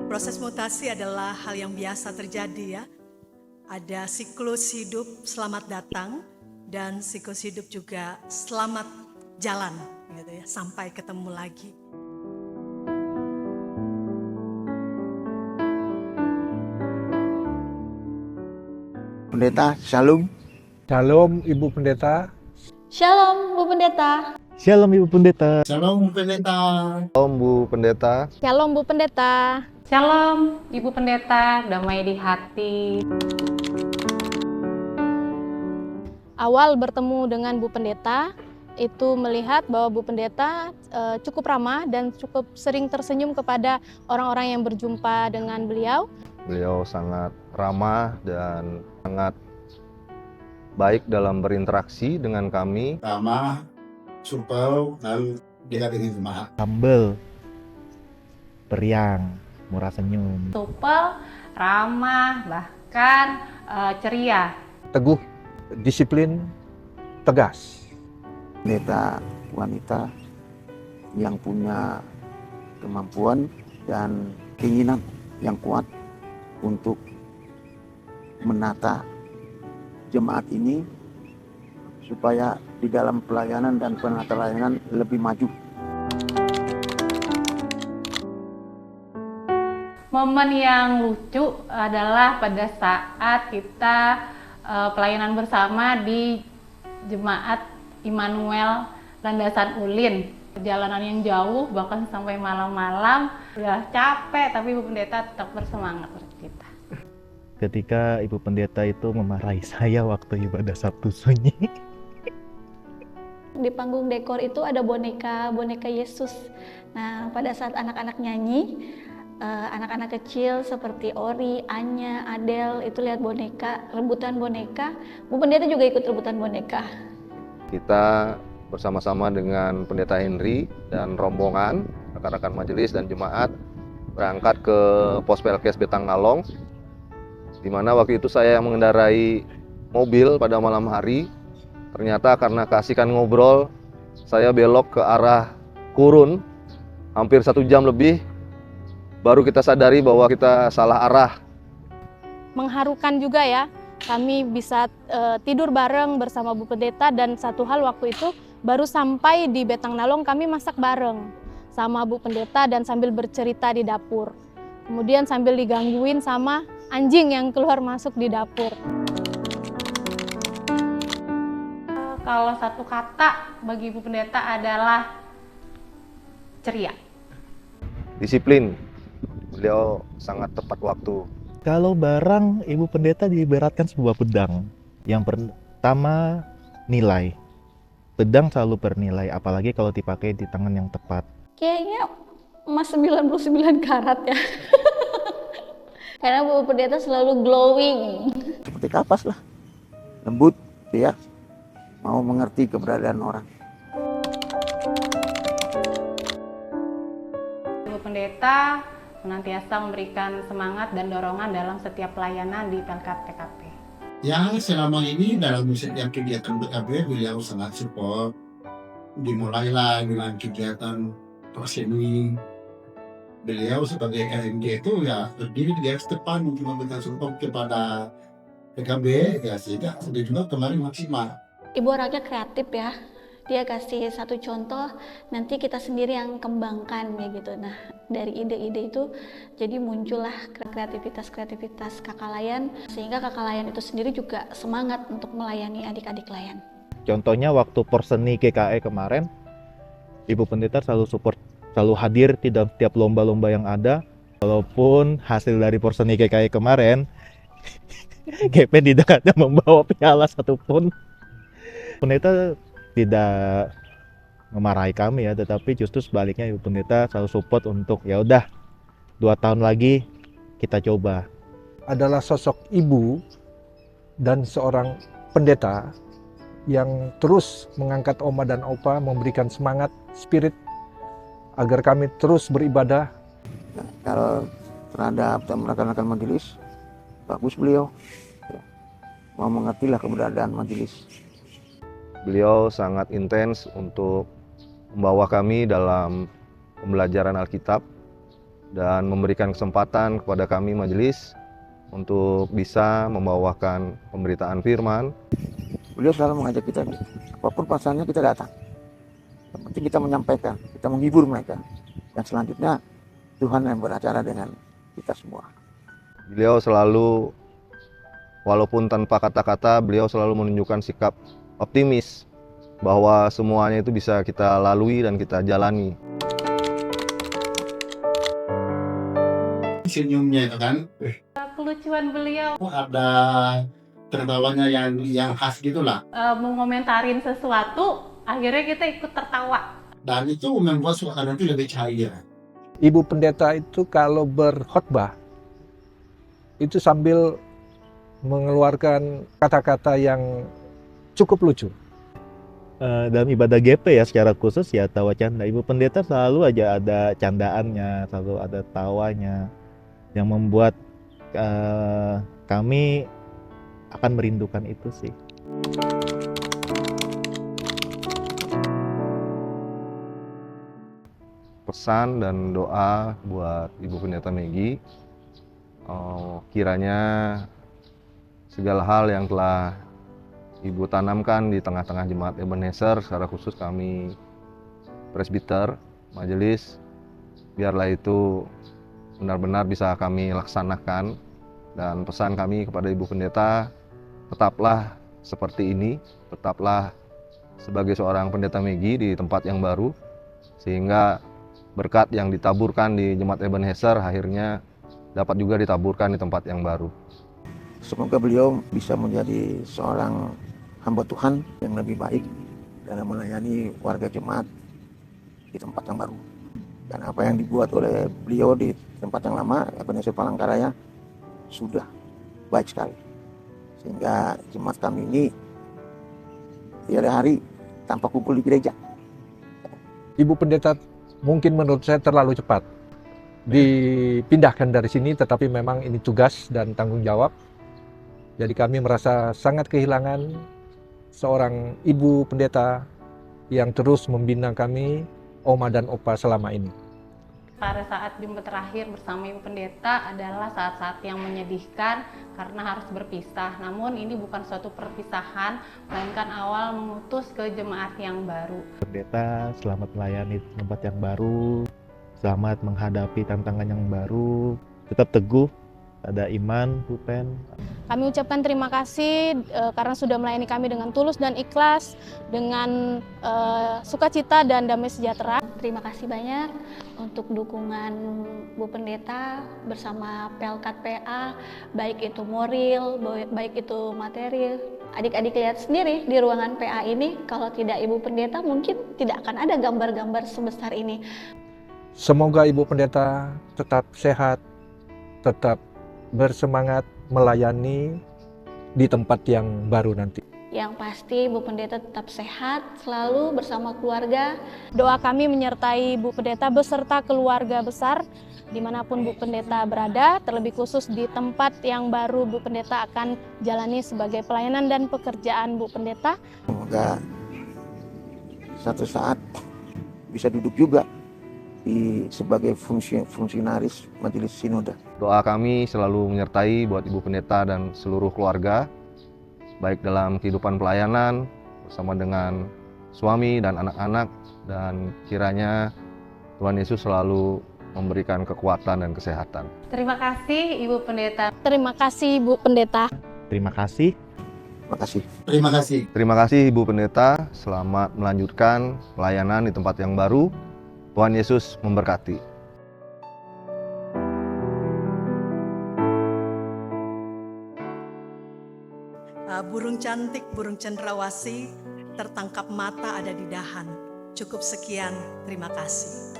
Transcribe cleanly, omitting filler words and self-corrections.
Proses mutasi adalah hal yang biasa terjadi ya. Ada siklus hidup selamat datang dan siklus hidup juga selamat jalan gitu ya, sampai ketemu lagi. Pendeta, Shalom. Shalom Ibu Pendeta. Shalom Bu Pendeta. Shalom Ibu Pendeta. Shalom Pendeta. Shalom Bu Pendeta. Shalom Bu Pendeta. Shalom Ibu Pendeta, damai di hati. Awal bertemu dengan Bu Pendeta, itu melihat bahwa Bu Pendeta cukup ramah dan cukup sering tersenyum kepada orang-orang yang berjumpa dengan beliau. Beliau sangat ramah dan sangat baik dalam berinteraksi dengan kami. Ramah, supel, lalu dekat dengan jemaat. Humble, periang, murah senyum. Supel, ramah, bahkan ceria. Teguh, disiplin, tegas. Pendeta wanita yang punya kemampuan dan keinginan yang kuat untuk menata jemaat ini supaya di dalam pelayanan dan penata layanan lebih maju. Momen yang lucu adalah pada saat kita pelayanan bersama di Jemaat Immanuel Landasan Ulin. Perjalanan yang jauh, bahkan sampai malam-malam. Udah capek, tapi Bu Pendeta tetap bersemangat bercerita. Ketika Ibu Pendeta itu memarahi saya waktu ibadah Sabtu Sunyi. Di panggung dekor itu ada boneka Yesus. Nah, pada saat anak-anak nyanyi, anak-anak kecil seperti Ori, Anya, Adel itu lihat boneka, rebutan boneka. Bu Pendeta juga ikut rebutan boneka. Kita bersama-sama dengan Pendeta Henry dan rombongan, rekan-rekan majelis dan jemaat berangkat ke Pos Pelkes Betangalong, di mana waktu itu saya yang mengendarai mobil pada malam hari. Ternyata karena keasikan ngobrol, saya belok ke arah Kurun, hampir 1 jam lebih, baru kita sadari bahwa kita salah arah. Mengharukan juga ya, kami bisa tidur bareng bersama Bu Pendeta, dan satu hal waktu itu baru sampai di Betangalong kami masak bareng sama Bu Pendeta dan sambil bercerita di dapur. Kemudian sambil digangguin sama anjing yang keluar masuk di dapur. Kalau satu kata bagi Ibu Pendeta adalah ceria. Disiplin, beliau sangat tepat waktu. Kalau barang Ibu Pendeta diibaratkan sebuah pedang. Yang pertama, nilai. Pedang selalu bernilai, apalagi kalau dipakai di tangan yang tepat. Kayaknya emas 99 karat ya. Karena Bu Pendeta selalu glowing. Seperti kapas lah, lembut, dia mau mengerti keberadaan orang. Ibu Pendeta senantiasa memberikan semangat dan dorongan dalam setiap pelayanan di PKP. Yang selama ini dalam setiap kegiatan PKP beliau sangat support. Dimulailah dengan kegiatan Prosenui. Beliau sebagai KMG itu ya berdiri di garis depan untuk memberikan support kepada PKB, ya sehingga sudah juga kemarin maksimal. Ibu orangnya kreatif ya. Dia kasih satu contoh, nanti kita sendiri yang kembangkan ya gitu. Nah, dari ide-ide itu jadi muncullah kreativitas kakak layan, sehingga kakak layan itu sendiri juga semangat untuk melayani adik-adik layan. Contohnya waktu Porseni GKE kemarin, Ibu Pendeta selalu support, selalu hadir di dalam setiap lomba-lomba yang ada. Walaupun hasil dari Porseni GKE kemarin, GP tidak ada membawa piala satupun. Pendeta tidak memarahi kami ya, tetapi justru sebaliknya Ibu Pendeta selalu support untuk ya udah 2 tahun lagi kita coba. Adalah sosok ibu dan seorang pendeta yang terus mengangkat oma dan opa, memberikan semangat, spirit agar kami terus beribadah. Kalau terhadap rekan-rekan majelis, bagus beliau. Mau mengertilah keberadaan majelis. Beliau sangat intens untuk membawa kami dalam pembelajaran Alkitab dan memberikan kesempatan kepada kami majelis untuk bisa membawakan pemberitaan firman. Beliau selalu mengajak kita, apapun pasalnya kita datang. Yang penting kita menyampaikan, kita menghibur mereka. Dan selanjutnya Tuhan yang beracara dengan kita semua. Beliau selalu, walaupun tanpa kata-kata, beliau selalu menunjukkan sikap optimis bahwa semuanya itu bisa kita lalui dan kita jalani. Senyumnya itu kan, Kelucuan beliau ada tertawanya yang khas gitulah. mengomentarin sesuatu, akhirnya kita ikut tertawa. Dan itu membuat suasana itu lebih cair. Ibu pendeta itu kalau berkhotbah itu sambil mengeluarkan kata-kata yang cukup lucu. Dalam ibadah GP ya secara khusus ya tawa canda. Ibu pendeta selalu aja ada candaannya, selalu ada tawanya yang membuat kami akan merindukan itu sih. Pesan dan doa buat Ibu Pendeta Megi, kiranya segala hal yang telah Ibu tanamkan di tengah-tengah jemaat Ebenezer, secara khusus kami presbiter, majelis, biarlah itu benar-benar bisa kami laksanakan. Dan pesan kami kepada Ibu Pendeta, tetaplah seperti ini, tetaplah sebagai seorang pendeta Megi di tempat yang baru, sehingga berkat yang ditaburkan di jemaat Ebenezer akhirnya dapat juga ditaburkan di tempat yang baru. Semoga beliau bisa menjadi seorang hamba Tuhan yang lebih baik dalam melayani warga jemaat di tempat yang baru. Dan apa yang dibuat oleh beliau di tempat yang lama, Ebenezer Palangkaraya, sudah baik sekali. Sehingga jemaat kami ini tiada hari tanpa kumpul di gereja. Ibu pendeta mungkin menurut saya terlalu cepat dipindahkan dari sini, tetapi memang ini tugas dan tanggung jawab. Jadi kami merasa sangat kehilangan seorang ibu pendeta yang terus membina kami, oma dan opa selama ini. Pada saat jumpa terakhir bersama Ibu Pendeta adalah saat-saat yang menyedihkan karena harus berpisah. Namun ini bukan suatu perpisahan, melainkan awal mengutus ke jemaat yang baru. Pendeta selamat melayani tempat yang baru, selamat menghadapi tantangan yang baru, tetap teguh, ada iman, Bu Pen. Kami ucapkan terima kasih karena sudah melayani kami dengan tulus dan ikhlas, dengan sukacita dan damai sejahtera. Terima kasih banyak untuk dukungan Bu Pendeta bersama Pelkat PA, baik itu moral, baik itu materi. Adik-adik lihat sendiri di ruangan PA ini, kalau tidak Ibu Pendeta mungkin tidak akan ada gambar-gambar sebesar ini. Semoga Ibu Pendeta tetap sehat, tetap bersemangat melayani di tempat yang baru nanti. Yang pasti Bu Pendeta tetap sehat, selalu bersama keluarga. Doa kami menyertai Bu Pendeta beserta keluarga besar dimanapun Bu Pendeta berada, terlebih khusus di tempat yang baru Bu Pendeta akan jalani sebagai pelayanan dan pekerjaan Bu Pendeta. Semoga satu saat bisa duduk juga sebagai fungsionaris Majelis Sinode. Doa kami selalu menyertai buat Ibu Pendeta dan seluruh keluarga, baik dalam kehidupan pelayanan bersama dengan suami dan anak-anak, dan kiranya Tuhan Yesus selalu memberikan kekuatan dan kesehatan. Terima kasih Ibu Pendeta. Terima kasih Bu Pendeta. Terima kasih. Terima kasih. Terima kasih. Terima kasih Ibu Pendeta, selamat melanjutkan pelayanan di tempat yang baru. Tuhan Yesus memberkati. Burung cantik, burung cendrawasih, tertangkap mata ada di dahan. Cukup sekian, terima kasih.